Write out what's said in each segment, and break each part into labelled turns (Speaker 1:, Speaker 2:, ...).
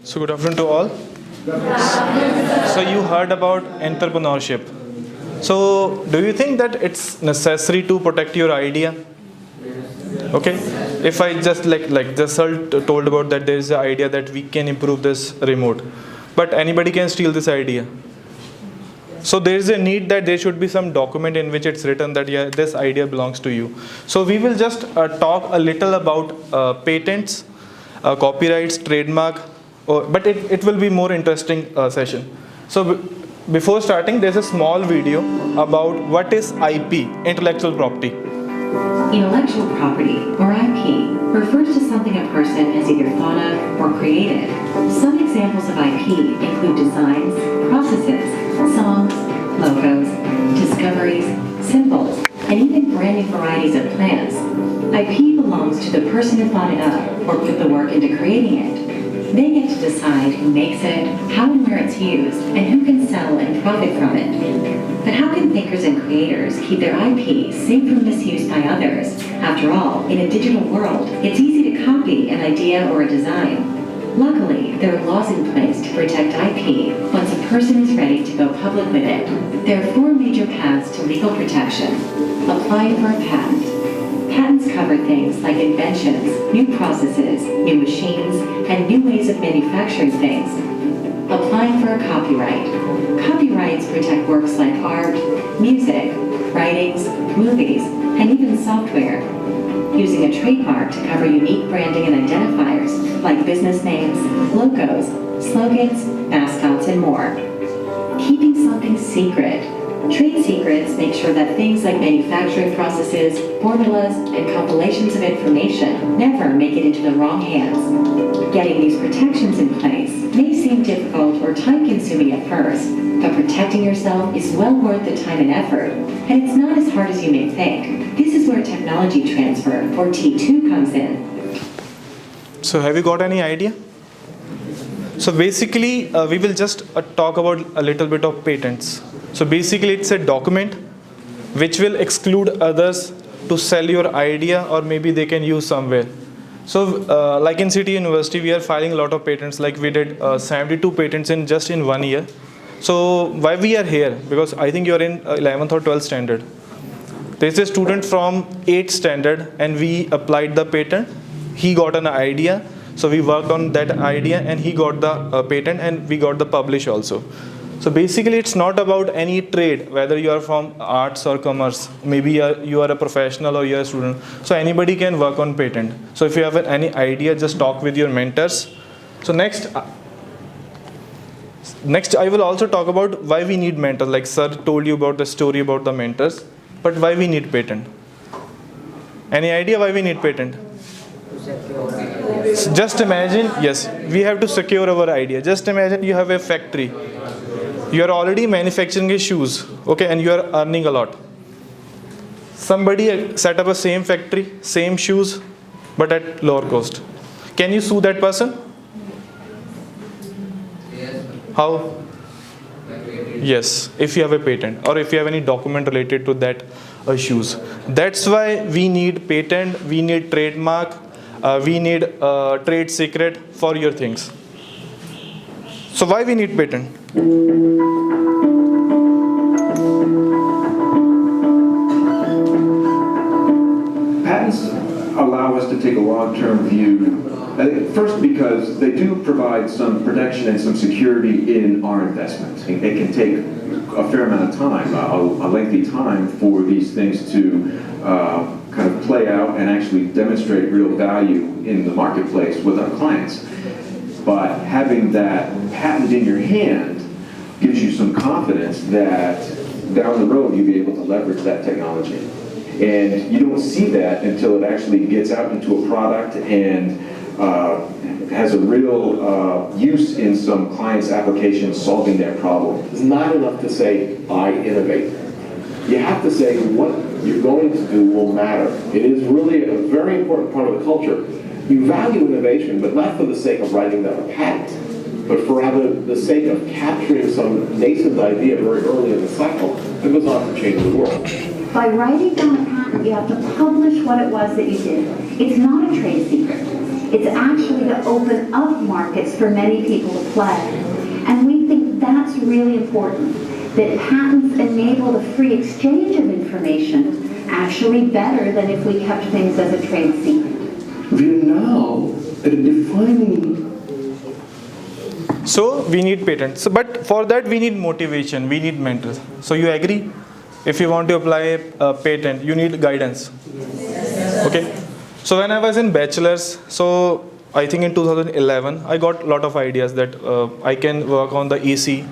Speaker 1: So good afternoon to all. So you heard about entrepreneurship. So do you think that it's necessary to protect your idea? Okay. If I just like just told about that there is an idea that we can improve this remote, but anybody can steal this idea. So there is a need that there should be some document in which it's written that yeah, this idea belongs to you. So we will just talk a little about patents, copyrights, trademark, but it will be more interesting session. So before starting, there's a small video about what is IP, intellectual property.
Speaker 2: Intellectual property, or IP, refers to something a person has either thought of or created. Some examples of IP include designs, processes, songs, logos, discoveries, symbols, and even branding varieties of plants. IP belongs to the person who thought it up or put the work into creating it. They get to decide who makes it, how and where it's used, and who can sell and profit from it. But how can thinkers and creators keep their IP safe from misuse by others? After all, in a digital world, it's easy to copy an idea or a design. Luckily, there are laws in place to protect IP once a person is ready to go public with it. There are 4 major paths to legal protection. Applying for a patent. Patents cover things like inventions, new processes, new machines, and new ways of manufacturing things. Applying for a copyright. Copyrights protect works like art, music, writings, movies, and even software. Using a trademark to cover unique branding and identifiers like business names, logos, slogans, mascots, and more. Keeping something secret. Trade secrets make sure that things like manufacturing processes, formulas, and compilations of information never make it into the wrong hands. Getting these protections in place may seem difficult or time-consuming at first, but protecting yourself is well worth the time and effort, and it's not as hard as you may think. This is where technology transfer, or T2, comes in.
Speaker 1: So have you got any idea? So basically, we will just talk about a little bit of patents. So basically, it's a document which will exclude others to sell your idea, or maybe they can use somewhere. So like in City University, we are filing a lot of patents. Like we did 72 patents in just in 1 year. So why we are here? Because I think you're in 11th or 12th standard. There's a student from 8th standard, and we applied the patent. He got an idea. So we worked on that idea, and he got the patent, and we got the publish also. So basically, it's not about any trade, whether you are from arts or commerce. Maybe you are a professional or you're a student. So anybody can work on patent. So if you have any idea, just talk with your mentors. So next I will also talk about why we need mentors. Like sir told you about the story about the mentors, but why we need patent? Any idea why we need patent? So just imagine, yes, we have to secure our idea. Just imagine you have a factory. You are already manufacturing shoes, okay, and you are earning a lot. Somebody set up a same factory, same shoes, but at lower cost. Can you sue that person? How? Yes, if you have a patent or if you have any document related to that shoes. That's why we need patent, we need trademark, we need trade secret for your things. So why we need patent?
Speaker 3: Patents allow us to take a long-term view. First, because they do provide some protection and some security in our investment. It can take a fair amount of time, a lengthy time, for these things to kind of play out and actually demonstrate real value in the marketplace with our clients. But having that patent in your hand gives you some confidence that down the road you'll be able to leverage that technology. And you don't see that until it actually gets out into a product and has a real use in some client's applications solving their problem.
Speaker 4: It's not enough to say, I innovate. You have to say what you're going to do will matter. It is really a very important part of the culture. You value innovation, but not for the sake of writing down a patent, but for rather the sake of capturing some nascent idea very early in the cycle that goes on to change the world.
Speaker 5: By writing down a patent, you have to publish what it was that you did. It's not a trade secret. It's actually to open up markets for many people to play. And we think that's really important, that patents enable the free exchange of information actually better than if we kept things as a trade secret.
Speaker 3: We are now at a defining.
Speaker 1: So we need patents. So, but for that we need motivation, we need mentors. So you agree? If you want to apply a patent, you need guidance. Okay. So when I was in bachelor's, so I think in 2011, I got a lot of ideas that I can work on the AC,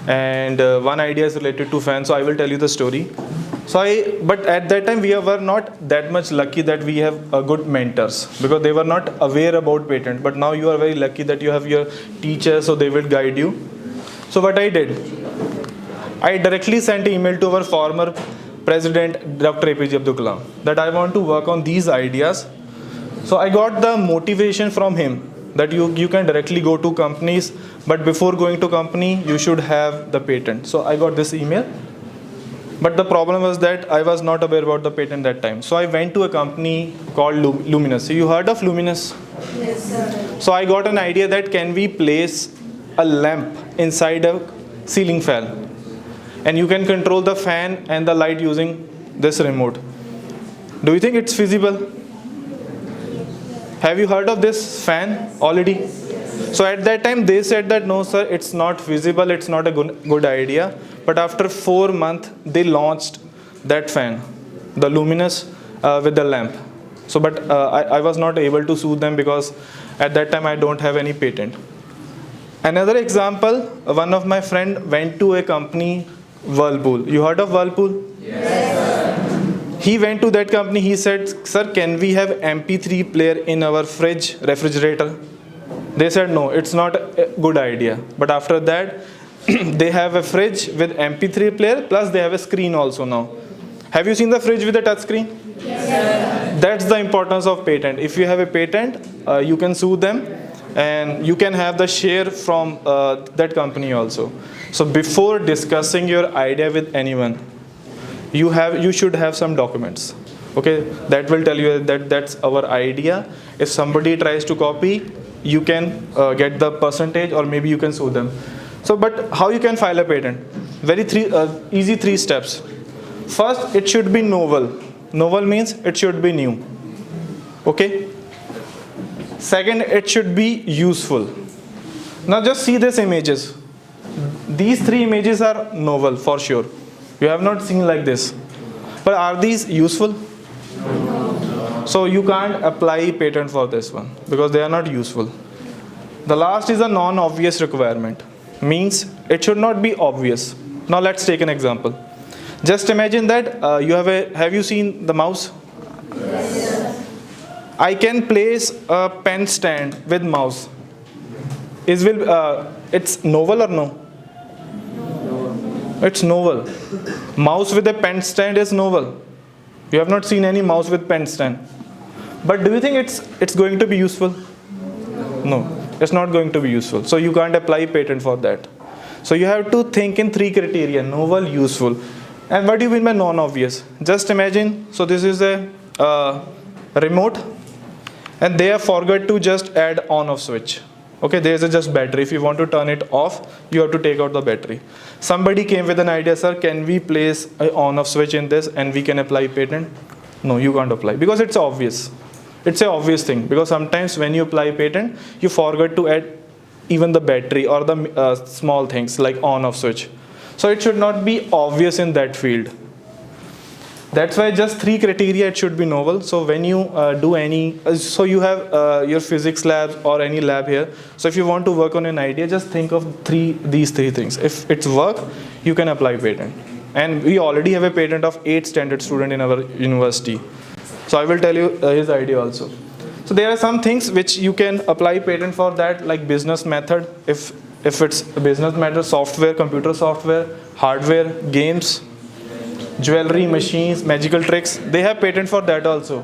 Speaker 1: and one idea is related to fans. So I will tell you the story. But at that time we were not that much lucky that we have good mentors, because they were not aware about patent. But now you are very lucky that you have your teachers, so they will guide you. So what I did, I directly sent an email to our former president, Dr. APJ Abdul Kalam, that I want to work on these ideas. So I got the motivation from him that you can directly go to companies, but before going to company, you should have the patent. So I got this email. But the problem was that I was not aware about the patent that time. So I went to a company called Luminous. So you heard of Luminous?
Speaker 6: Yes, sir.
Speaker 1: So I got an idea that can we place a lamp inside a ceiling fan, and you can control the fan and the light using this remote. Do you think it's feasible? Have you heard of this fan already? So at that time they said that no sir, it's not feasible, it's not a good idea. But after 4 months they launched that fan, the Luminous with the lamp. So but I was not able to sue them because at that time I don't have any patent. Another example, one of my friend went to a company, Whirlpool. You heard of Whirlpool?
Speaker 6: Yes, sir.
Speaker 1: He went to that company, he said, sir, can we have MP3 player in our refrigerator? They said, no, it's not a good idea. But after that, they have a fridge with MP3 player, plus they have a screen also now. Have you seen the fridge with a touch screen?
Speaker 6: Yes.
Speaker 1: That's the importance of patent. If you have a patent, you can sue them, and you can have the share from that company also. So before discussing your idea with anyone, you should have some documents. Okay, that will tell you that that's our idea. If somebody tries to copy, you can get the percentage, or maybe you can sue them. So, but how you can file a patent? Very easy 3 steps. First, it should be novel. Novel means it should be new. Okay. Second, it should be useful. Now just see these images. These 3 images are novel for sure. You have not seen like this. But are these useful? So you can't apply patent for this one because they are not useful. The last is a non-obvious requirement. Means it should not be obvious. Now let's take an example. Just imagine that have you seen the mouse?
Speaker 6: Yes.
Speaker 1: I can place a pen stand with mouse. It's novel or no? It's novel. Mouse with a pen stand is novel. You have not seen any mouse with pen stand. But do you think it's going to be useful? No, it's not going to be useful. So you can't apply patent for that. So you have to think in 3 criteria: novel, useful. And what do you mean by non-obvious? Just imagine, so this is a remote, and they have forgot to just add on-off switch. Okay, there is just battery. If you want to turn it off, you have to take out the battery. Somebody came with an idea, sir, can we place an on-off switch in this and we can apply patent? No, you can't apply because it's obvious. It's an obvious thing, because sometimes when you apply patent, you forget to add even the battery or the small things like on-off switch. So it should not be obvious in that field. That's why just 3 criteria, it should be novel. So when you do any, so you have your physics lab or any lab here. So if you want to work on an idea, just think of these three things. If it's work, you can apply patent. And we already have a patent of 8 standard student in our university. So I will tell you his idea also. So there are some things which you can apply patent for that, like business method. If it's a business method, software, computer software, hardware, games, jewelry, machines, magical tricks, they have patent for that also.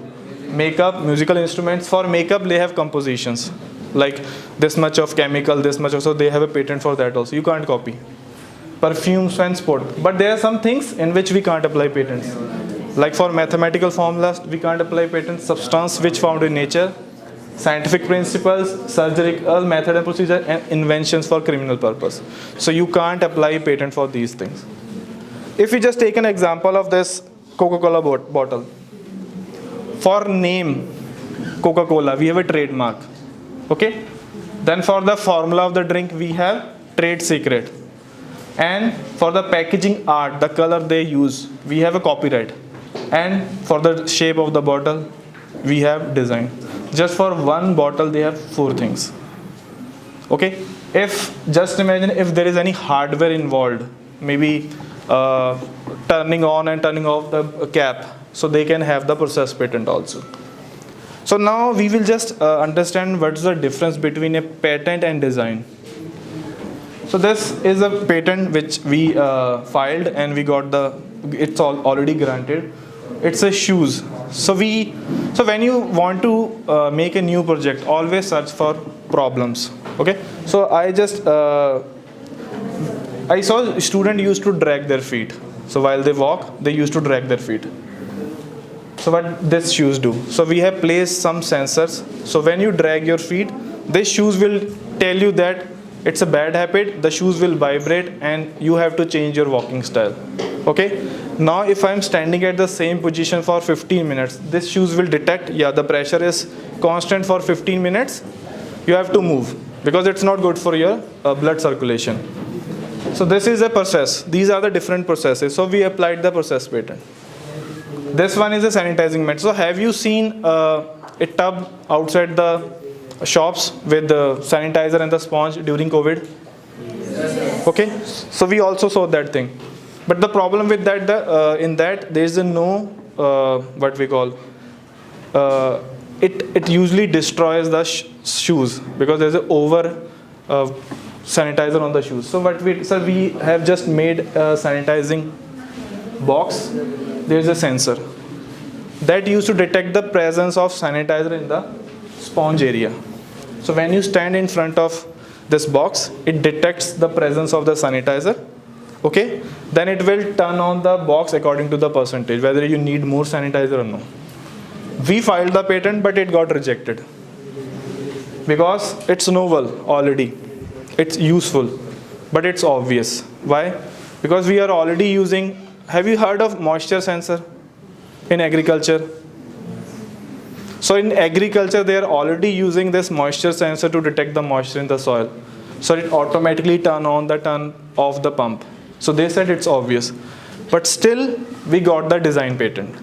Speaker 1: Makeup, musical instruments. For makeup, they have compositions, like this much of chemical, this much of, so they have a patent for that also. You can't copy. Perfumes and sport. But there are some things in which we can't apply patents. Like for mathematical formulas, we can't apply patents. Substance which found in nature, scientific principles, surgical method and procedure, and inventions for criminal purpose. So you can't apply patent for these things. If we just take an example of this Coca-Cola bottle. For name Coca-Cola, we have a trademark. Okay? Then for the formula of the drink, we have trade secret. And for the packaging art, the color they use, we have a copyright. And for the shape of the bottle, we have design. Just for one bottle, they have 4 things. Okay? Just imagine if there is any hardware involved, maybe turning on and turning off the cap, so they can have the process patent also. So now we will just understand what's the difference between a patent and design. So this is a patent which we filed and we got it's already granted. It's a shoes. So when you want to make a new project, always search for problems. Okay. So I saw students used to drag their feet. So while they walk, they used to drag their feet. So what this shoes do? So we have placed some sensors. So when you drag your feet, this shoes will tell you that it's a bad habit. The shoes will vibrate and you have to change your walking style. Okay. Now if I'm standing at the same position for 15 minutes, this shoes will detect, yeah, the pressure is constant for 15 minutes. You have to move because it's not good for your blood circulation. So this is a process. These are the different processes. So we applied the process patent. This one is a sanitizing method. So have you seen a tub outside the shops with the sanitizer and the sponge during COVID? Yes. Okay. So we also saw that thing. But the problem with that, in that there is no what we call it usually destroys the shoes because there's an over sanitizer on the shoes. So we have just made a sanitizing box. There's a sensor that used to detect the presence of sanitizer in the sponge area. So when you stand in front of this box, it detects the presence of the sanitizer. Okay, then it will turn on the box according to the percentage, whether you need more sanitizer or no. We filed the patent, but it got rejected because it's novel already. It's useful, but it's obvious. Why? Because we are already using, have you heard of moisture sensor in agriculture? So in agriculture, they are already using this moisture sensor to detect the moisture in the soil. So it automatically turn off the pump. So they said it's obvious. But still, we got the design patent.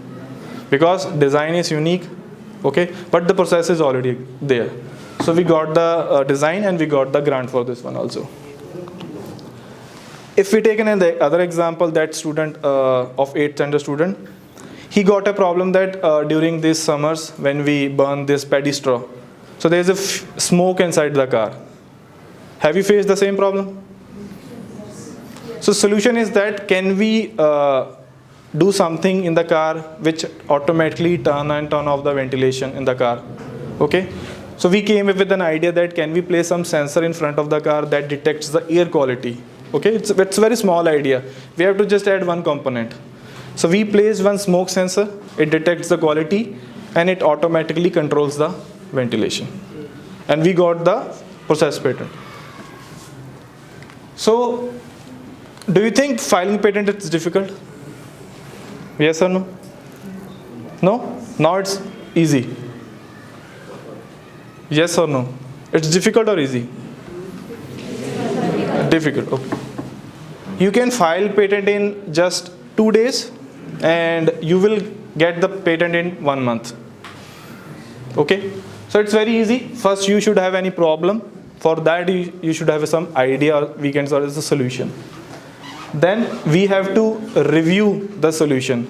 Speaker 1: Because design is unique, okay? But the process is already there. So we got the design and we got the grant for this one also. If we take another example, that student of 8th standard student, he got a problem that during these summers when we burn this paddy straw, so there is a smoke inside the car. Have you faced the same problem? So solution is that can we do something in the car which automatically turn off the ventilation in the car? Okay. So we came up with an idea that can we place some sensor in front of the car that detects the air quality. Okay, it's a very small idea. We have to just add one component. So we placed one smoke sensor, it detects the quality and it automatically controls the ventilation. And we got the process patent. So do you think filing patent is difficult? Yes or no? No? Now it's easy. Yes or no? It's difficult or easy? Difficult. Okay. You can file patent in just 2 days and you will get the patent in 1 month. Okay. So it's very easy. First you should have any problem. For that you should have some idea or we can solve the solution. Then we have to review the solution,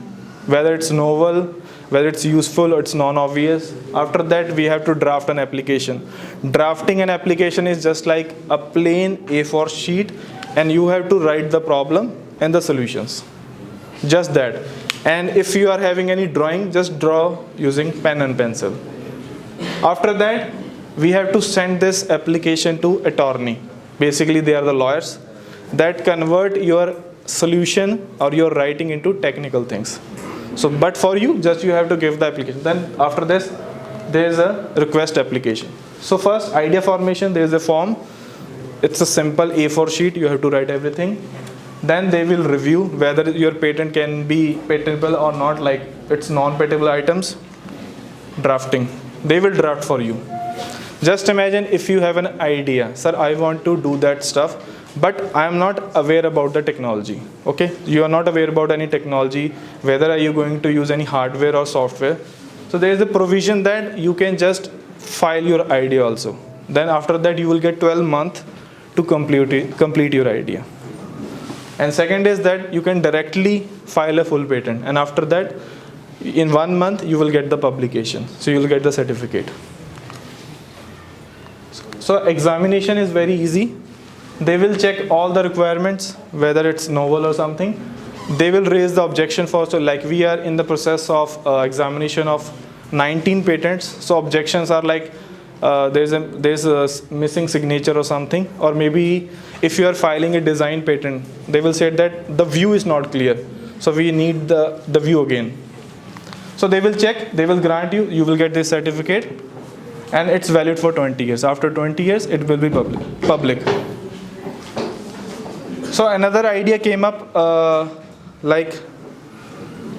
Speaker 1: whether it's novel, whether it's useful or it's non-obvious. After that, we have to draft an application. Drafting an application is just like a plain A4 sheet and you have to write the problem and the solutions. Just that. And if you are having any drawing, just draw using pen and pencil. After that, we have to send this application to attorney. Basically, they are the lawyers that convert your solution or your writing into technical things. So, but for you, just you have to give the application. Then after this, there is a request application. So first, idea formation, there is a form. It's a simple A4 sheet, you have to write everything. Then they will review whether your patent can be patentable or not, like it's non-patentable items. Drafting, they will draft for you. Just imagine if you have an idea, sir, I want to do that stuff, but I am not aware about the technology. Okay, you are not aware about any technology, whether are you going to use any hardware or software. So there is a provision that you can just file your idea also. Then after that you will get 12 months to complete your idea. And second is that you can directly file a full patent, and after that in 1 month you will get the publication, so you will get the certificate. So examination is very easy. They will check all the requirements, whether it's novel or something. They will raise the objection for, so like we are in the process of examination of 19 patents. So objections are like there's a missing signature or something, or maybe if you are filing a design patent, they will say that the view is not clear, so we need the view again. So they will check, they will grant you, you will get this certificate, and it's valid for 20 years. After 20 years, it will be public. So another idea came up,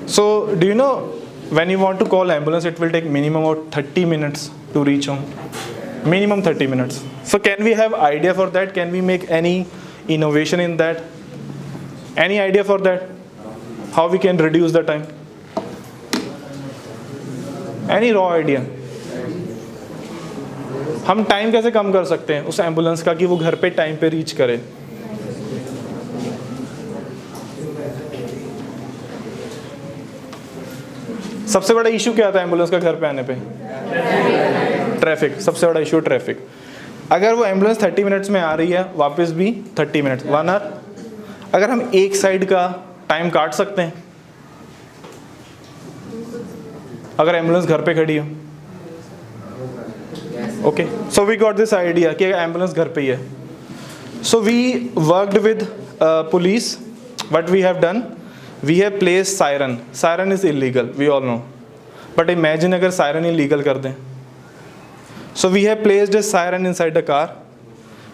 Speaker 1: so do you know, when you want to call ambulance, it will take minimum of 30 minutes to reach home. Minimum 30 minutes. So can we have idea for that? Can we make any innovation in that? Any idea for that? How we can reduce the time? Any raw idea? हम time कैसे कम कर सकते हैं उस ambulance का कि वो घर पे टाइम पे रीच करे? सबसे बड़ा इशू क्या आता है एम्बुलेंस का घर पे आने पे? ट्रैफिक. सबसे बड़ा इशू ट्रैफिक. अगर वो एम्बुलेंस 30 मिनट्स में आ रही है, वापस भी 30 मिनट्स, 1 आवर. अगर हम एक साइड का टाइम काट सकते हैं, अगर एम्बुलेंस घर पे खड़ी हो, okay, so we got this idea कि एम्बुलेंस घर पे ही है. So we worked with police. What we have done, we have placed siren. Siren is illegal, we all know. But imagine अगर siren illegal कर दें. So we have placed a siren inside the car,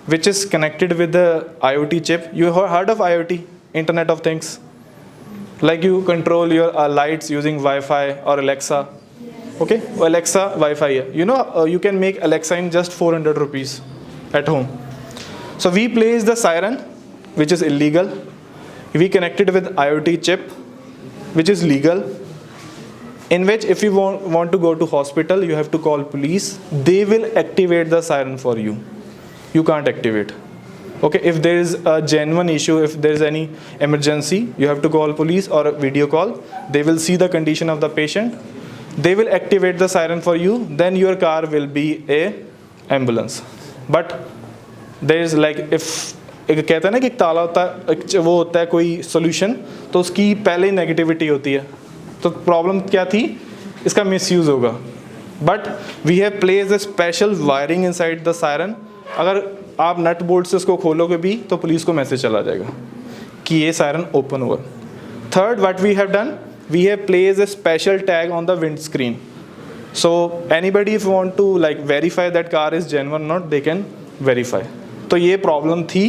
Speaker 1: which is connected with the IoT chip. You have heard of IoT, Internet of Things? Like you control your lights using Wi-Fi or Alexa. Okay, Alexa, Wi-Fi. You know, you can make Alexa in just 400 rupees at home. So we placed the siren, which is illegal. We connected with IoT chip, which is legal. In which if you want to go to hospital, you have to call police. They will activate the siren for you. You can't activate. Okay, if there is a genuine issue, if there is any emergency, you have to call police or a video call. They will see the condition of the patient. They will activate the siren for you. Then your car will be a ambulance. But there is like, if एक कहता है ना कि एक ताला होता है, वो होता है कोई solution, तो उसकी पहले ही negativity होती है. तो प्रॉब्लम क्या थी? इसका मिसयूज होगा. But we have placed a special wiring inside the siren. अगर आप नट बोल्ट से इसको खोलोगे भी तो पुलिस को मैसेज चला जाएगा कि ये सायरन ओपन हुआ. Third, what we have done, we have placed a special tag on the windscreen. So anybody if want to like verify that car is genuine not, they can verify. तो ये problem थी,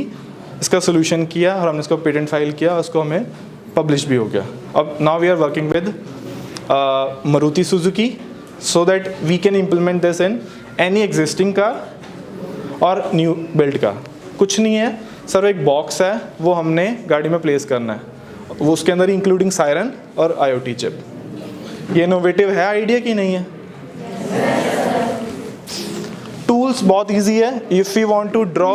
Speaker 1: इसका solution किया और हमने इसको patent file किया, उसको हमें पब्लिश भी हो गया. अब now we are working with Maruti Suzuki so that we can implement this in any existing car और न्यू बिल्ड कार. कुछ नहीं है सर, एक बॉक्स है, वो हमने गाड़ी में प्लेस करना है, वो उसके अंदर इंक्लूडिंग सायरन और IoT चिप. ये इनोवेटिव है आइडिया कि नहीं है? टूल्स बहुत ईजी है. If you want to draw,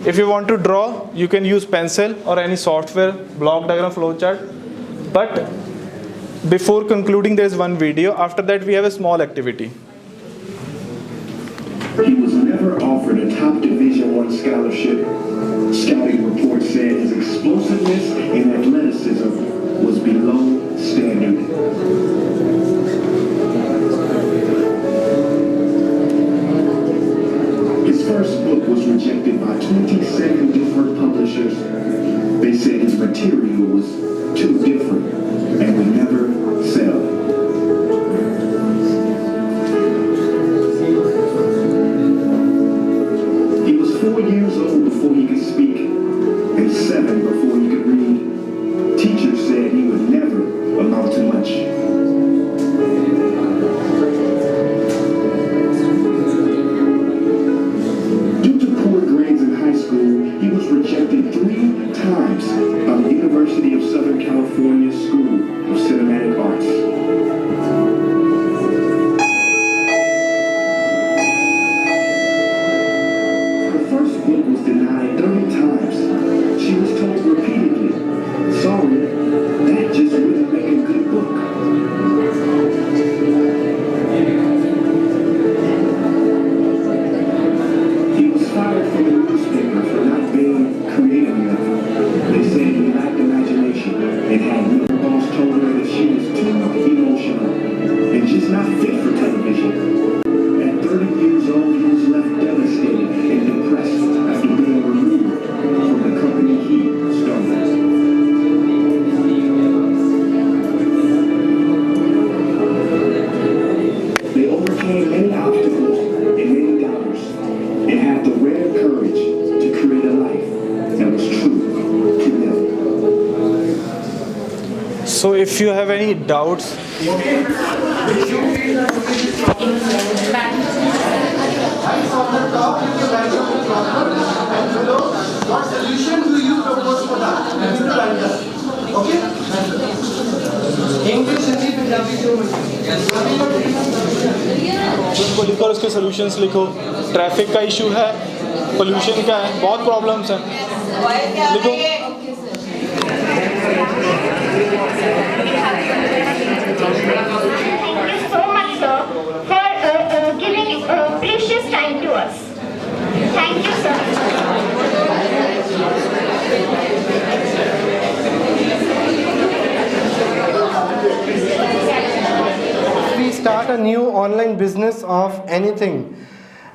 Speaker 1: if you want to draw, you can use pencil or any software, block diagram, flowchart. But before concluding, there is one video. After that, we have a small activity.
Speaker 7: He was never offered a top Division I scholarship. Scouting reports said his explosiveness and athleticism was below standard. His first book was rejected by 27 different publishers. They said his material was too different and would never sell. 4 years old before he could speak, and 7 before he could read. Teachers said he would never amount to much. Due to poor grades in high school, he was rejected 3 times by the University of Southern California School of Cinematic Arts. Her first book was denied 30 times. She was told repeatedly, "Sorry, that just wouldn't make a good book." He was fired from the newspaper for not being creative enough. They said he lacked imagination and had no boss told her that she was too emotional and just not fit for television. At 30 years old, he was left devastated and depressed after being removed from the company he started. They overcame many obstacles and many doubters and had the rare courage to create a life that was true to them.
Speaker 1: So if you have any doubts,
Speaker 8: What solution do you propose for that? You need to write that. Okay? English, Hindi, Punjabi, जो
Speaker 1: उसको लिखो और उसके solutions लिखो. Traffic का issue है, pollution का है, बहुत प्रॉब्लम्स हैं. लिखो.
Speaker 9: Thank you so much, sir, for giving precious time to us. Thank you, sir.
Speaker 8: we start a new online business of anything.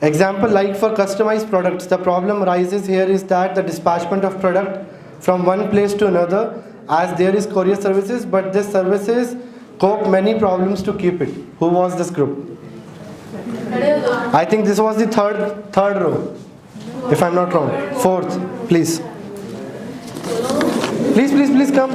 Speaker 8: Example, like for customized products, the problem arises here is that the dispatchment of product from one place to another, as there is courier services, but this services cope many problems to keep it. Who was this group? I think this was the third row, if I'm not wrong. Fourth, please. Please come.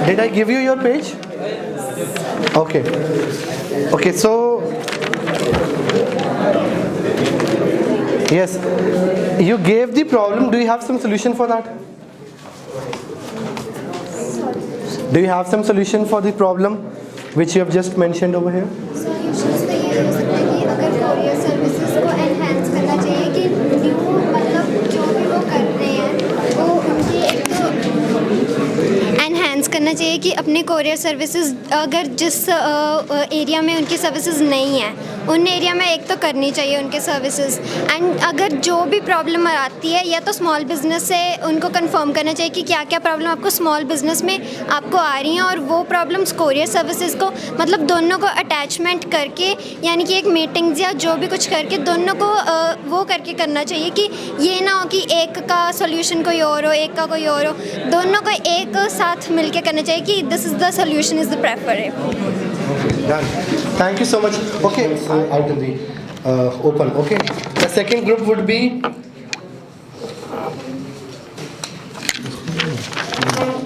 Speaker 8: Did I give you your page? Okay, so yes, you gave the problem. Do you have some solution for that? Do you have some solution for the problem which you have just mentioned over here?
Speaker 10: Solutions तो ये हो सकता है कि अगर courier services को enhance करना चाहिए कि न्यू मतलब जो भी वो कर रहे हैं वो उनकी एक तो एनहांस करना चाहिए कि अपने कोरियर सर्विसेज अगर जिस एरिया में उनकी सर्विसेज नहीं है उन एरिया में एक तो करनी चाहिए उनके सर्विसेज. एंड अगर जो भी प्रॉब्लम आती है या तो स्मॉल बिजनेस से उनको कंफर्म करना चाहिए कि क्या क्या प्रॉब्लम आपको स्मॉल बिजनेस में आपको आ रही हैं और वो प्रॉब्लम्स कोरियर सर्विसेज को मतलब दोनों को अटैचमेंट करके यानी कि एक मीटिंग्स या जो भी कुछ करके दोनों को वो करके करना चाहिए कि ये ना हो कि एक का सोल्यूशन कोई और हो एक का कोई और हो. दोनों को एक साथ मिलके करना चाहिए कि this is the solution is the preferable.
Speaker 8: Done. Thank you so much. Okay, out in the open. Okay, the second group would be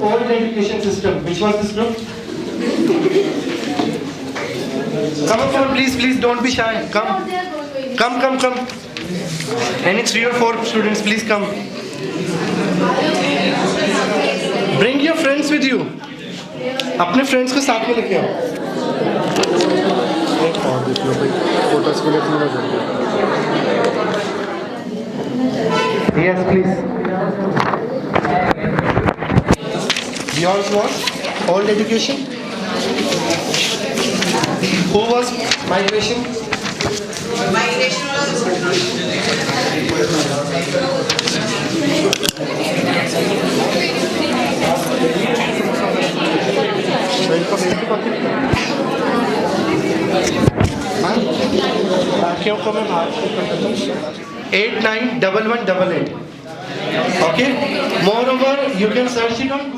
Speaker 8: old education system. Which was this group? Come up, please. Don't be shy. Come. Any 3 or 4 students, please come. Bring your friends with you. अपने friends को साथ में लेके आओ. Yes, please. Yours was old education. Who was migration? क्यों मैं 891188. Okay. Moreover, you can search it on Google.